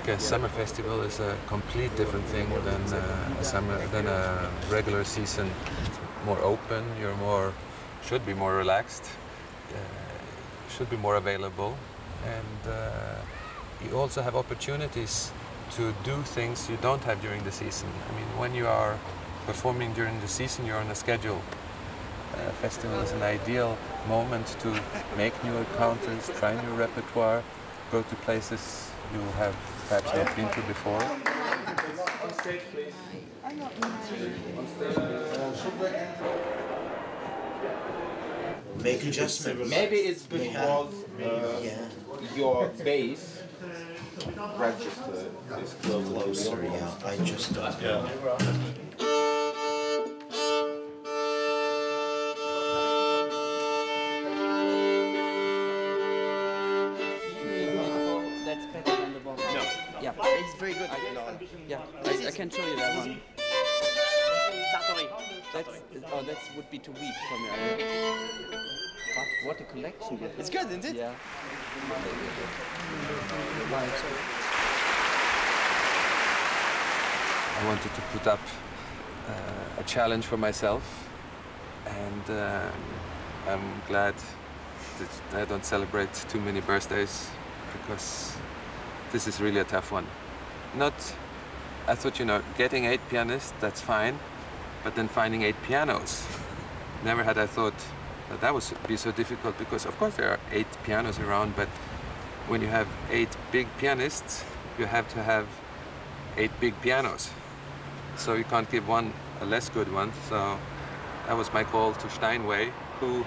think a summer festival is a complete different thing than a regular season. More open, should be more relaxed, should be more available, and you also have opportunities to do things you don't have during the season. I mean, when you are performing during the season, you're on a schedule. Festival is an ideal moment to make new encounters, try new repertoire, go to places you have perhaps not been to before. On stage, please. Make adjustments. Maybe it's because your bass register is Closer, yeah. I just don't know. That's better than the one. No. Yeah. It's very good. I can show you that one. That would be too weak for me. But what a collection! It's good, isn't it? Yeah. I wanted to put up a challenge for myself, and I'm glad that I don't celebrate too many birthdays, because this is really a tough one. I thought, getting 8 pianists, that's fine, but then finding 8 pianos. Never had I thought that would be so difficult, because of course there are 8 pianos around, but when you have 8 big pianists, you have to have 8 big pianos. So you can't give one a less good one. So that was my call to Steinway, who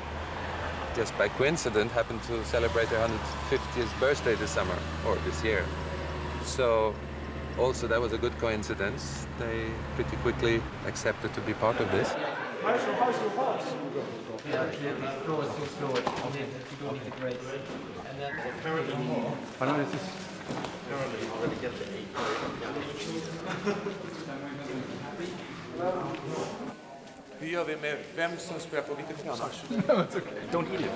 just by coincidence happened to celebrate their 150th birthday this summer, or this year. So also that was a good coincidence. They pretty quickly accepted to be part of this. How's your horse? Hur gör vi med vem som spelar på vilket piano? Don't eat it.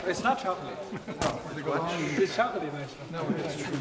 It's not chocolate. It's chocolate nice. No, it's true.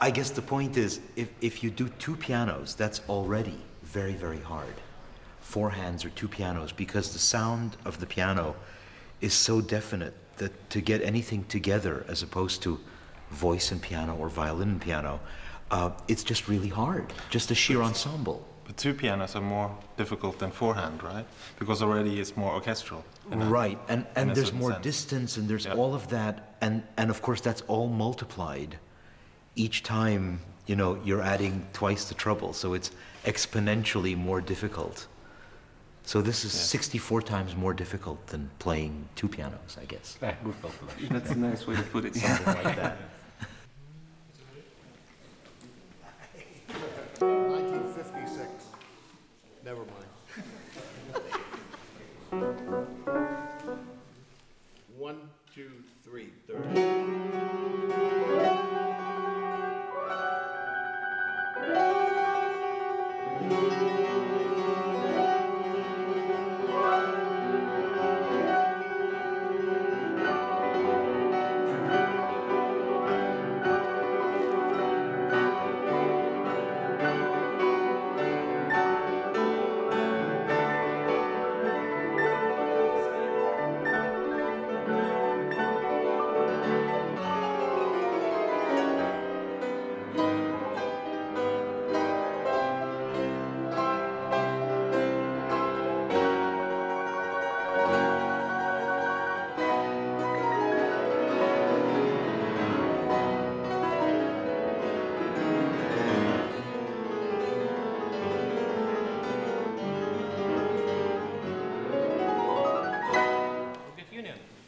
I guess the point is, if you do 2 pianos, that's already very, very hard. 4 hands or 2 pianos, because the sound of the piano is so definite that to get anything together, as opposed to voice and piano or violin and piano, it's just really hard, just a sheer ensemble. But 2 pianos are more difficult than 4-hand, right? Because already it's more orchestral. Right, and there's more distance, and there's all of that, and of course that's all multiplied. Each time, you're adding twice the trouble, so it's exponentially more difficult. So this is 64 times more difficult than playing 2 pianos, I guess. That's a nice way to put it. Something like that. 1956. Never mind. 1, 2, 3, 30.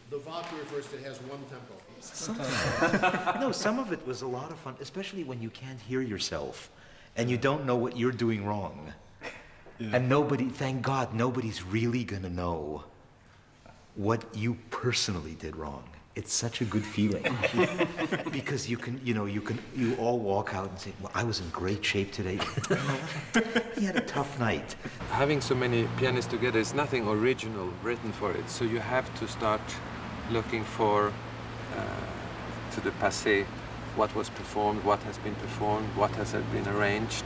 The TheVerbierFest has one tempo. No, some of it was a lot of fun, especially when you can't hear yourself and you don't know what you're doing wrong. Yeah. And nobody, thank God, nobody's really gonna know what you personally did wrong. It's such a good feeling. Because you all walk out and say, well, I was in great shape today. He had a tough night. Having so many pianists together is nothing original written for it, so you have to start looking for, to the passé, what was performed, what has been performed, what has been arranged.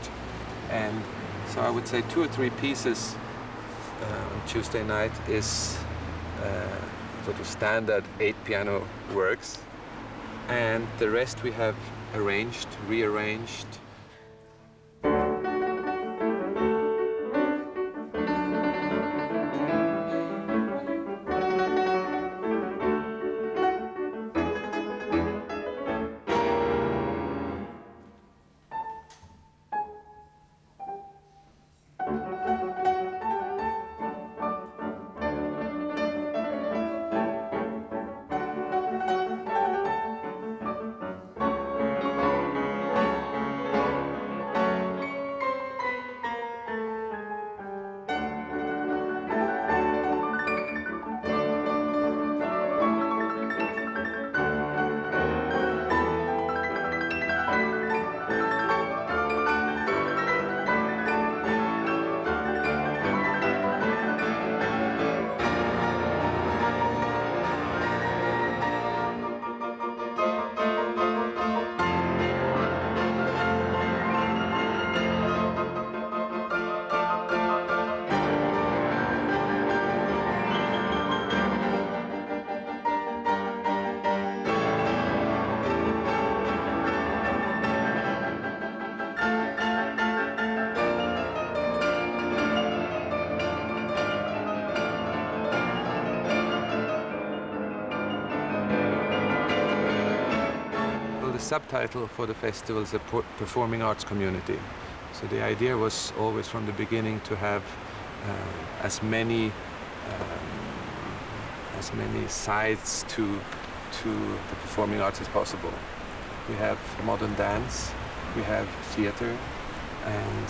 And so I would say 2 or 3 pieces on Tuesday night is sort of standard 8-piano works, and the rest we have arranged, rearranged. Subtitle for the festival is a performing arts community. So the idea was always from the beginning to have as many sides to the performing arts as possible. We have modern dance, we have theater, and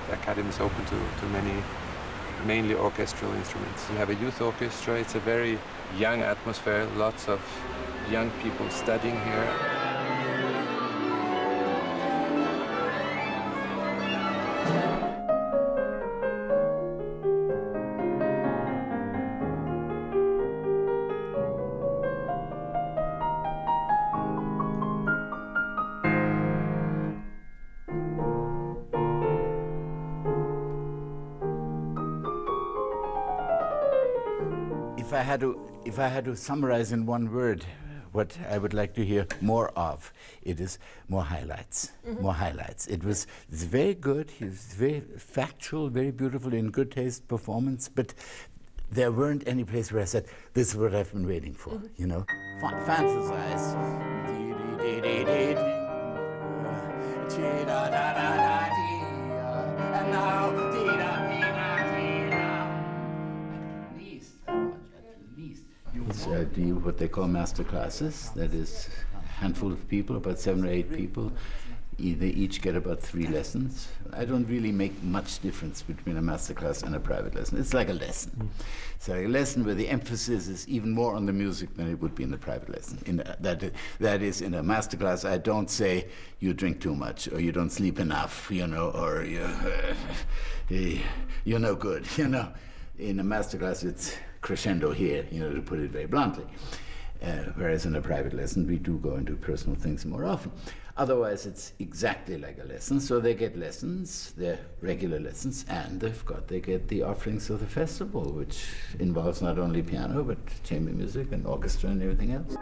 the academy is open to many, mainly orchestral instruments. We have a youth orchestra. It's a very young atmosphere, lots of young people studying here. If I had to summarize in one word what I would like to hear more of, it is more highlights. More highlights. It's very good. He's very factual, very beautiful, in good taste performance. But there weren't any place where I said, "This is what I've been waiting for." You know, fantasize. And now. Do what they call master classes. That is a handful of people, about 7 or 8 people. They each get about 3 lessons. I don't really make much difference between a master class and a private lesson. It's like a lesson. So a lesson where the emphasis is even more on the music than it would be in the private lesson. That is, in a master class, I don't say you drink too much or you don't sleep enough, you know, or you're no good, you know. In a master class, it's crescendo here, you know, to put it very bluntly. Whereas in a private lesson, we do go into personal things more often. Otherwise, it's exactly like a lesson. So they get lessons, they're regular lessons, and they get the offerings of the festival, which involves not only piano, but chamber music and orchestra and everything else.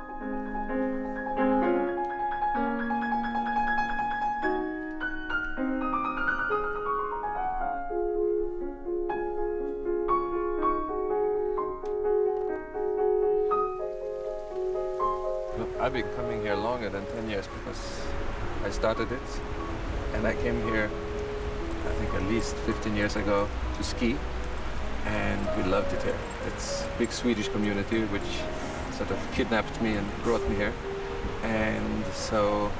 I've been coming here longer than 10 years because I started it, and I came here, I think, at least 15 years ago to ski, and we loved it here. It's a big Swedish community which sort of kidnapped me and brought me here. And so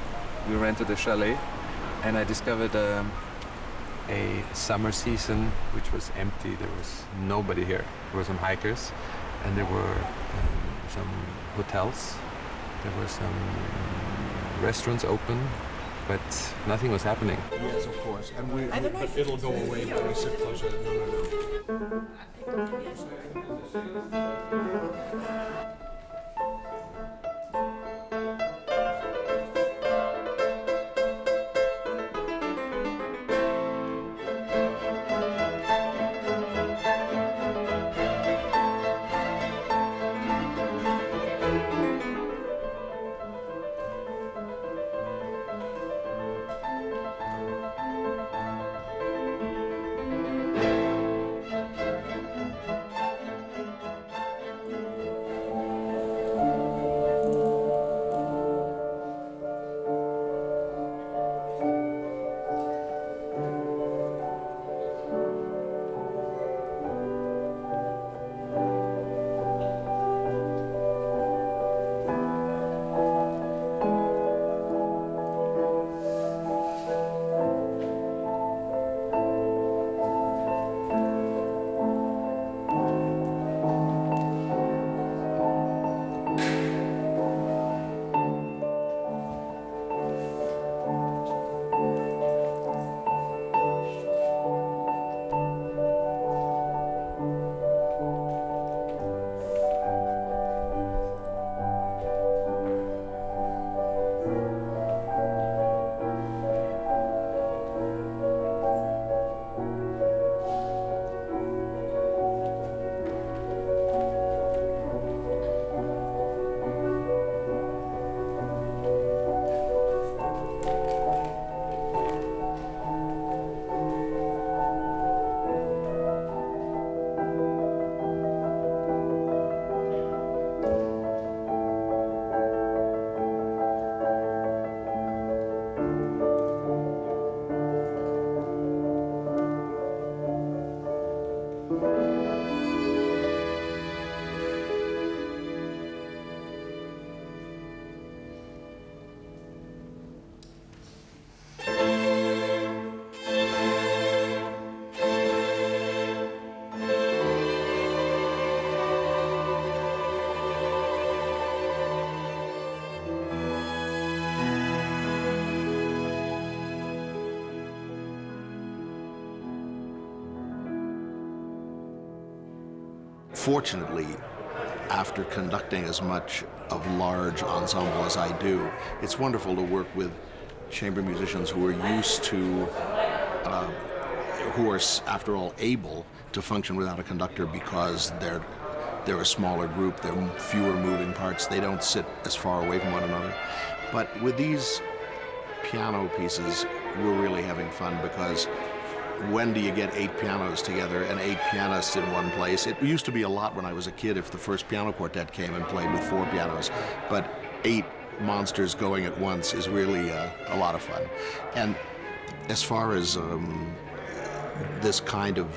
we rented a chalet, and I discovered a summer season which was empty. There was nobody here. There were some hikers, and there were some hotels. There were some restaurants open, but nothing was happening. Yes, of course. And but it'll go away when we sit closer. No. Fortunately, after conducting as much of large ensemble as I do, it's wonderful to work with chamber musicians who are used to, who are, after all, able to function without a conductor because they're a smaller group, there are fewer moving parts, they don't sit as far away from one another. But with these piano pieces, we're really having fun because when do you get 8 pianos together and 8 pianists in one place? It used to be a lot when I was a kid if the first piano quartet came and played with 4 pianos, but 8 monsters going at once is really a lot of fun. And as far as this kind of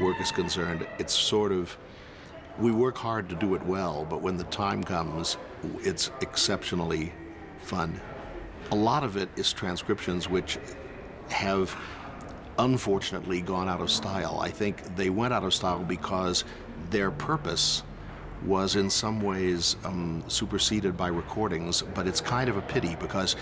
work is concerned, it's sort of, we work hard to do it well, but when the time comes, it's exceptionally fun. A lot of it is transcriptions which have unfortunately gone out of style. I think they went out of style because their purpose was in some ways superseded by recordings, but it's kind of a pity because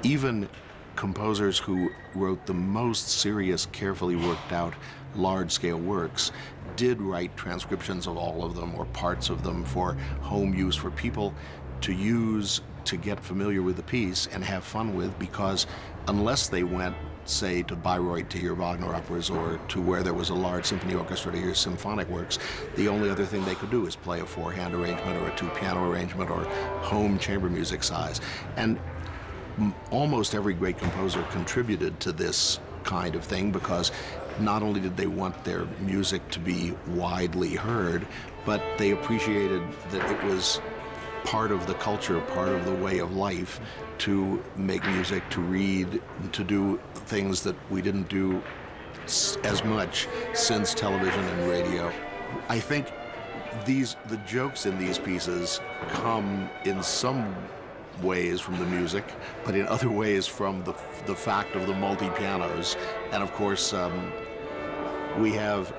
even composers who wrote the most serious, carefully worked out, large-scale works did write transcriptions of all of them or parts of them for home use, for people to use to get familiar with the piece and have fun with, because unless they went, say, to Bayreuth to hear Wagner operas or to where there was a large symphony orchestra to hear symphonic works, the only other thing they could do is play a 4-hand arrangement or a 2-piano arrangement or home chamber music size. And almost every great composer contributed to this kind of thing because not only did they want their music to be widely heard, but they appreciated that it was part of the culture, part of the way of life to make music, to read, to do things that we didn't do as much since television and radio. I think the jokes in these pieces come in some ways from the music, but in other ways from the fact of the multi-pianos. And of course, we have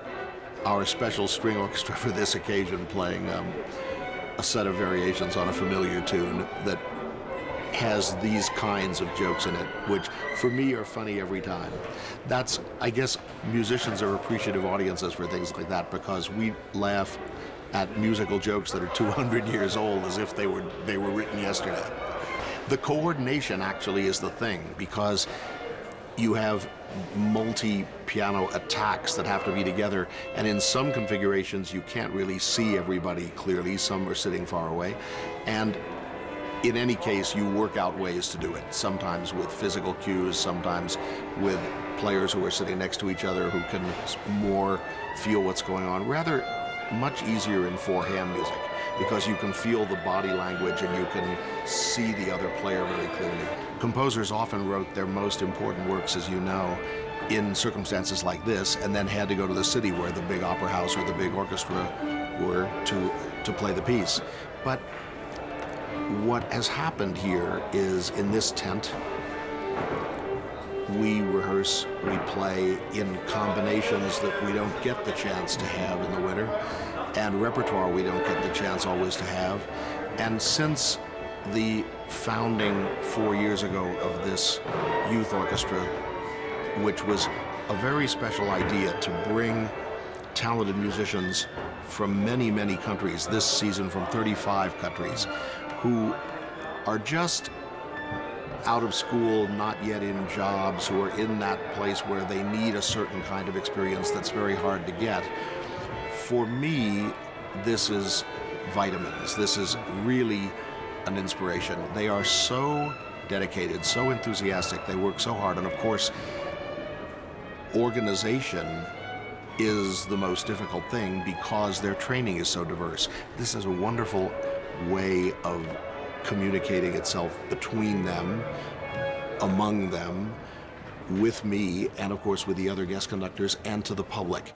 our special string orchestra for this occasion playing a set of variations on a familiar tune that has these kinds of jokes in it, which for me are funny every time. That's, I guess, musicians are appreciative audiences for things like that because we laugh at musical jokes that are 200 years old as if they were written yesterday. The coordination actually is the thing, because you have multi-piano attacks that have to be together, and in some configurations you can't really see everybody clearly. Some are sitting far away, and in any case you work out ways to do it, sometimes with physical cues, sometimes with players who are sitting next to each other who can more feel what's going on. Rather much easier in four-hand music, because you can feel the body language and you can see the other player very clearly. Composers often wrote their most important works, as you know, in circumstances like this, and then had to go to the city where the big opera house or the big orchestra were to play the piece. But what has happened here is, in this tent, we rehearse, we play in combinations that we don't get the chance to have in the winter, and repertoire we don't get the chance always to have. And since the founding 4 years ago of this youth orchestra, which was a very special idea to bring talented musicians from many, many countries, this season from 35 countries, who are just out of school, not yet in jobs, who are in that place where they need a certain kind of experience that's very hard to get. For me, this is vitamins. This is really an inspiration. They are so dedicated, so enthusiastic, they work so hard, and of course, organization is the most difficult thing because their training is so diverse. This is a wonderful way of communicating itself between them, among them, with me, and of course with the other guest conductors, and to the public.